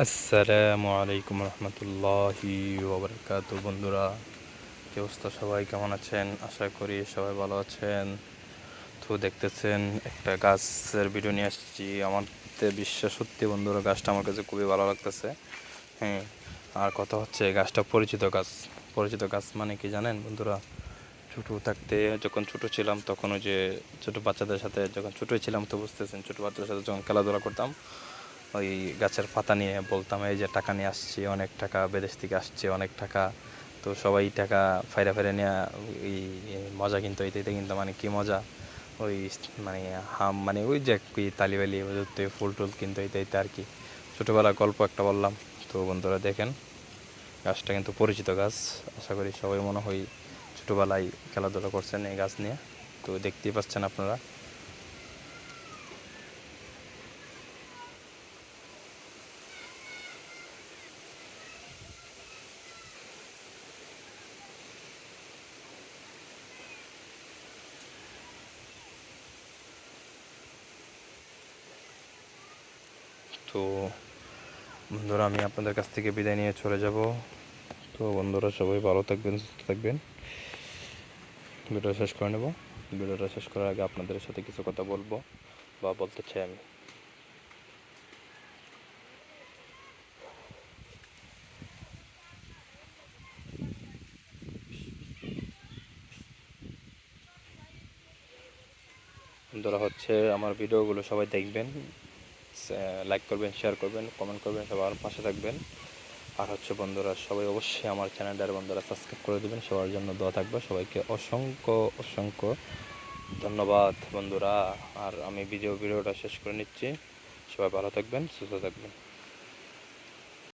আসসালামু আলাইকুম রহমতুল্লাহি ওবরকাতু। বন্ধুরা, কি অবস্থা? সবাই কেমন আছেন? আশা করি সবাই ভালো আছেন। তো দেখতেছেন একটা গাছের ভিডিও নিয়ে আসছি। আমার বিশ্বাস, সত্যি বন্ধুরা, গাছটা আমার কাছে খুবই ভালো লাগতেছে। হ্যাঁ, আর কথা হচ্ছে, গাছটা পরিচিত গাছ। পরিচিত গাছ মানে কি জানেন বন্ধুরা? ছোটো থাকতে, যখন ছোটো ছিলাম, তখন ওই যে ছোটো বাচ্চাদের সাথে, যখন ছোটোই ছিলাম তো বুঝতেছেন, ছোটো বাচ্চাদের সাথে যখন খেলাধুলা করতাম, ওই গাছের পাতা নিয়ে বলতাম এই যে টাকা নিয়ে আসছি, অনেক টাকা, বিদেশ থেকে আসছে অনেক টাকা। তো সবাই টাকা ফাইরা ফাইরা নিয়ে ওই মজা কিনতো, এইটাতে কিন্তু মানে কি মজা, ওই মানে মানে ওই যে কি তালিবালি ফুল টুল কিন্তু এইটাইতে আর কি। ছোটোবেলার গল্প একটা বললাম। তো বন্ধুরা দেখেন, গাছটা কিন্তু পরিচিত গাছ। আশা করি সবাই মনে হয় ছোটোবেলায় খেলাধুলা করছেন এই গাছ নিয়ে। তো দেখতেই পাচ্ছেন আপনারা। তো বন্ধুরা, আমি আপনাদের কাছ থেকে বিদায় নিয়ে চলে যাব। তো বন্ধুরা, সবাই ভালো থাকবেন, সুস্থ থাকবেন। ভিডিও শেষ করে নেব। ভিডিওটা শেষ করার আগে আপনাদের সাথে কিছু কথা বলবো বা বলতে চাই আমি। বন্ধুরা হচ্ছে, আমার ভিডিওগুলো সবাই দেখবেন, লাইক করবেন, শেয়ার করবেন, কমেন্ট করবেন, সবার পাশে থাকবেন। আর হচ্ছে বন্ধুরা, সবাই অবশ্যই আমার চ্যানেলটার বন্ধুরা সাবস্ক্রাইব করে দেবেন। সবার জন্য দোয়া থাকবে। সবাইকে অসংখ্য অসংখ্য ধন্যবাদ বন্ধুরা। আর আমি ভিডিওটা শেষ করে নিচ্ছি। সবাই ভালো থাকবেন, সুস্থ থাকবেন।